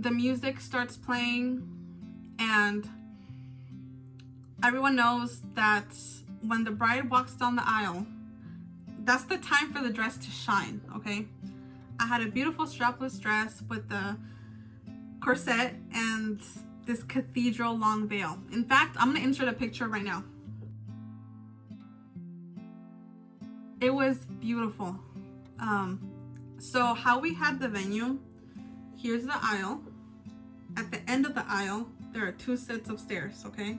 the music starts playing, and everyone knows that when the bride walks down the aisle, that's the time for the dress to shine, okay? I had a beautiful strapless dress with the corset and this cathedral long veil. In fact, I'm gonna insert a picture right now. It was beautiful. So how we had the venue, here's the aisle. At the end of the aisle, there are 2 sets of stairs, okay?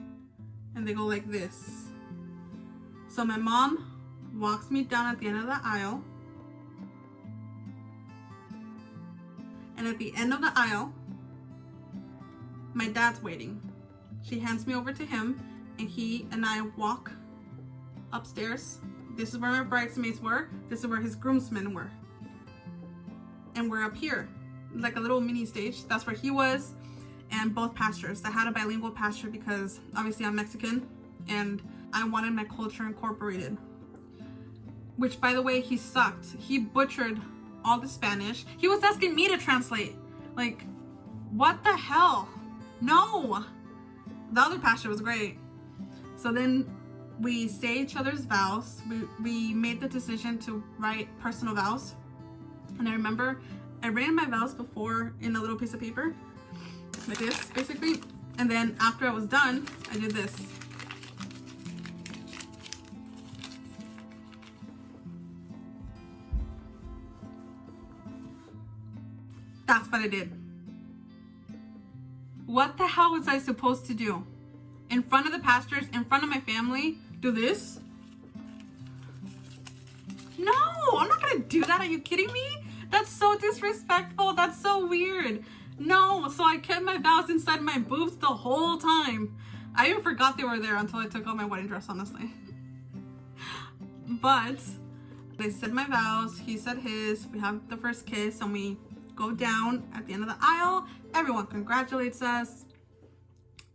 And they go like this. So my mom walks me down at the end of the aisle. And at the end of the aisle, my dad's waiting. She hands me over to him, and he and I walk upstairs. This is where my bridesmaids were. This is where his groomsmen were. And we're up here, like a little mini stage. That's where he was, and both pastors. I had a bilingual pastor because obviously I'm Mexican and I wanted my culture incorporated. Which, by the way, he sucked. He butchered all the Spanish. He was asking me to translate. Like, what the hell? No! The other pastor was great. So then we say each other's vows. We made the decision to write personal vows. And I remember I written my vows before in a little piece of paper, like this, basically. And then after I was done, I did this. That's what I did. What the hell was I supposed to do? In front of the pastors, in front of my family, do this? No, I'm not gonna do that. Are you kidding me? That's so disrespectful. That's so weird. No, so I kept my vows inside my boobs the whole time. I even forgot they were there until I took off my wedding dress, honestly. But they said my vows, he said his, we have the first kiss, and we go down at the end of the aisle. Everyone congratulates us.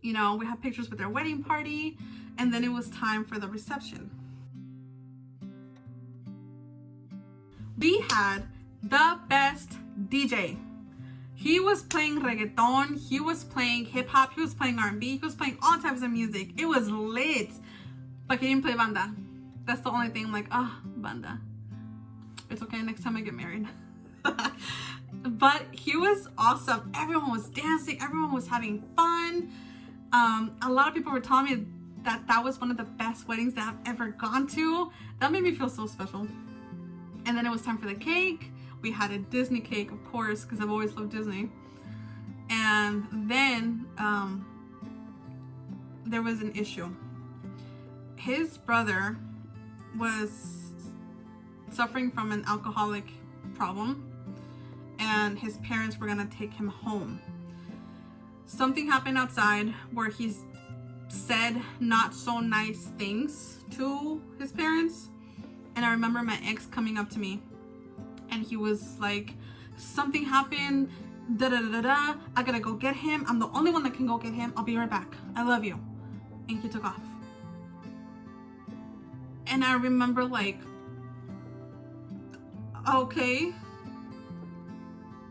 You know, we have pictures with their wedding party, and then it was time for the reception. We had the best DJ. He was playing reggaeton, he was playing hip hop, he was playing R&B, he was playing all types of music. It was lit, but he didn't play banda. That's the only thing. I'm like, banda. It's okay, next time I get married. But he was awesome. Everyone was dancing, everyone was having fun. A lot of people were telling me that that was one of the best weddings that I've ever gone to. That made me feel so special. And then it was time for the cake. We had a Disney cake, of course, because I've always loved Disney. And then there was an issue. His brother was suffering from an alcoholic problem, and his parents were gonna take him home. Something happened outside where he said not so nice things to his parents. And I remember my ex coming up to me, and he was like, something happened, da da da da da, I gotta go get him. I'm the only one that can go get him. I'll be right back. I love you. And he took off. And I remember like, okay,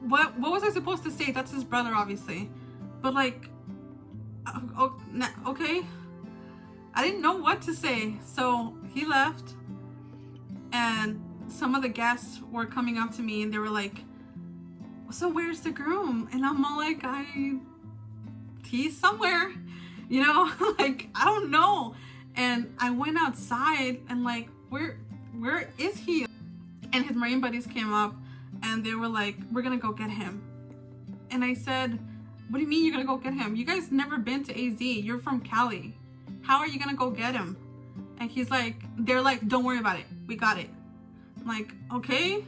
what was I supposed to say? That's his brother, obviously. But like, okay. I didn't know what to say. So he left, and some of the guests were coming up to me and they were like, so where's the groom? And I'm all like, he's somewhere, you know, like, I don't know. And I went outside and like, where is he? And his Marine buddies came up and they were like, we're gonna go get him. And I said, what do you mean you're gonna go get him? You guys never been to AZ. You're from Cali. How are you gonna go get him? And he's like, they're like, don't worry about it. We got it. I'm like, okay.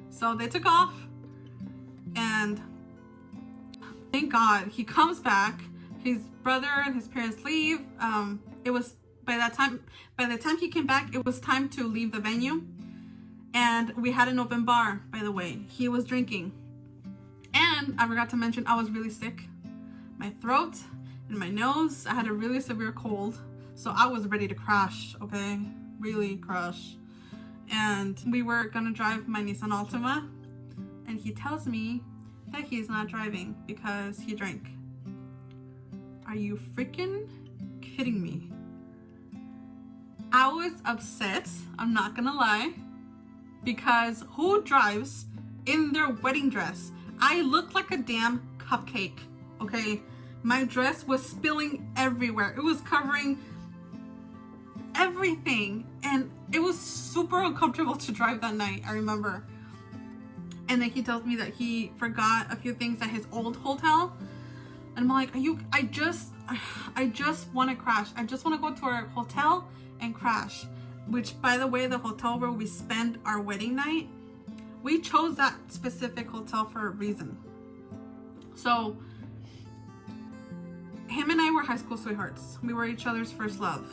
So they took off, and thank God he comes back. His brother and his parents leave. It was by the time he came back, it was time to leave the venue. And we had an open bar, by the way. He was drinking. And I forgot to mention, I was really sick. My throat and my nose, I had a really severe cold. So I was ready to crash, okay? Really crash. And we were gonna drive my Nissan Altima. And he tells me that he's not driving because he drank. Are you freaking kidding me? I was upset, I'm not gonna lie, because who drives in their wedding dress? I looked like a damn cupcake, okay? My dress was spilling everywhere. It was covering everything, and it was super uncomfortable to drive that night, I remember. And then he tells me that he forgot a few things at his old hotel. And I'm like, I just want to crash. I just want to go to our hotel and crash. Which, by the way, the hotel where we spent our wedding night, we chose that specific hotel for a reason. So, him and I were high school sweethearts. We were each other's first love.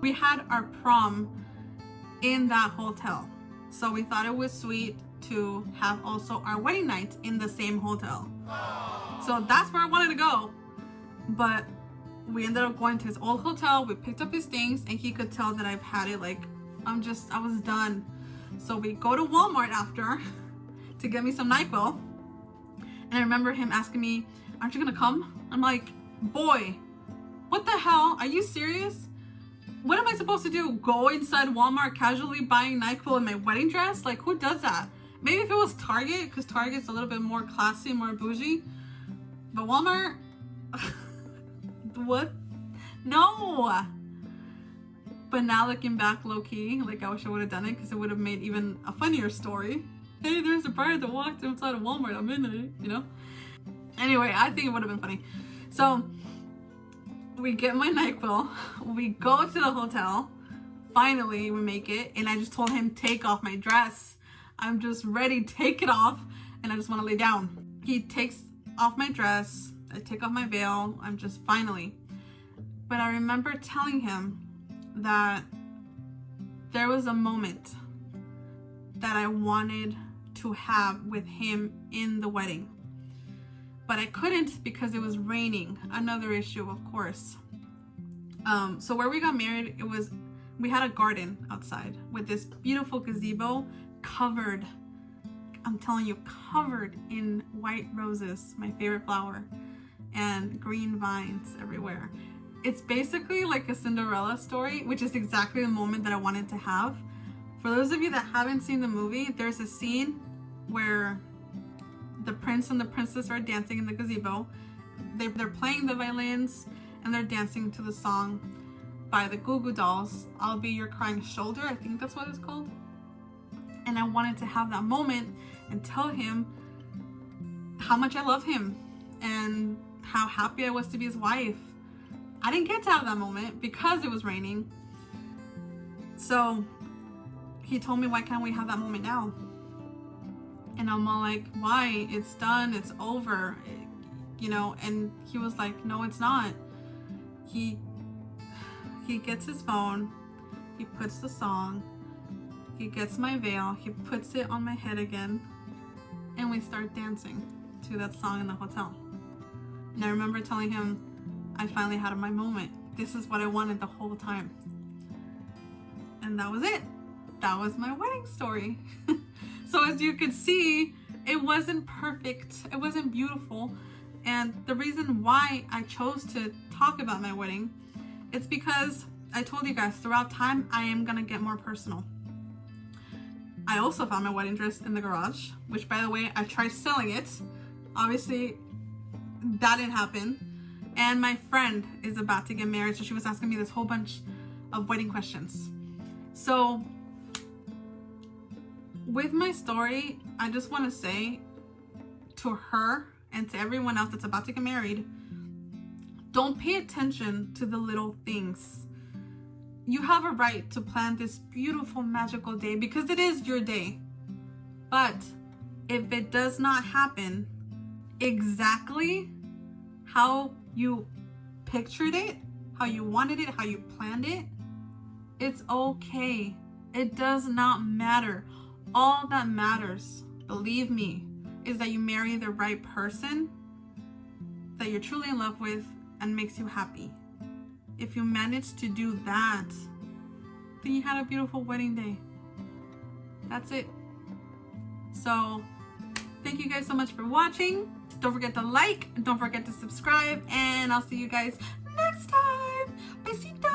We had our prom in that hotel. So we thought it was sweet to have also our wedding night in the same hotel. So that's where I wanted to go. But we ended up going to his old hotel. We picked up his things, and he could tell that I've had it. Like, I was done. So we go to Walmart after to get me some NyQuil. And I remember him asking me, aren't you gonna come? I'm like, boy, what the hell? Are you serious? What am I supposed to do? Go inside Walmart casually buying NyQuil in my wedding dress? Like, who does that? Maybe if it was Target, because Target's a little bit more classy, more bougie. But Walmart, what? No. But now looking back, low-key, like, I wish I would have done it, because it would have made even a funnier story. Hey, there's a bride that walked inside of Walmart. I'm in it, you know? Anyway, I think it would have been funny. So, we get my NyQuil. We go to the hotel. Finally, we make it. And I just told him, take off my dress. I'm just ready, take it off. And I just want to lay down. He takes off my dress. I take off my veil. I'm just finally. But I remember telling him that there was a moment that I wanted to have with him in the wedding. But I couldn't because it was raining. Another issue, of course. So where we got married, we had a garden outside with this beautiful gazebo covered, I'm telling you, covered in white roses, my favorite flower, and green vines everywhere. It's basically like a Cinderella story, which is exactly the moment that I wanted to have. For those of you that haven't seen the movie, there's a scene where the prince and the princess are dancing in the gazebo. They're playing the violins and they're dancing to the song by the Goo Goo Dolls, I'll Be Your Crying Shoulder, I think that's what it's called. And I wanted to have that moment and tell him how much I love him and how happy I was to be his wife. I didn't get to have that moment because it was raining. So he told me, why can't we have that moment now? And I'm all like, why? It's done, it's over, you know? And he was like, no, it's not. He gets his phone, he puts the song, he gets my veil, he puts it on my head again, and we start dancing to that song in the hotel. And I remember telling him, I finally had my moment. This is what I wanted the whole time. And that was it. That was my wedding story. So as you could see, it wasn't perfect. It wasn't beautiful. And the reason why I chose to talk about my wedding, it's because I told you guys throughout time, I am gonna get more personal. I also found my wedding dress in the garage, which, by the way, I tried selling it. Obviously, that didn't happen. And my friend is about to get married, so she was asking me this whole bunch of wedding questions. So with my story, I just want to say to her and to everyone else that's about to get married, don't pay attention to the little things. You have a right to plan this beautiful, magical day because it is your day. But if it does not happen exactly how you pictured it, how you wanted it, how you planned it, it's okay. It does not matter. All that matters, believe me, is that you marry the right person that you're truly in love with and makes you happy. If you manage to do that, then you had a beautiful wedding day. That's it. So Thank you guys so much for watching. Don't forget to like, don't forget to subscribe, and I'll see you guys next time. Besitos.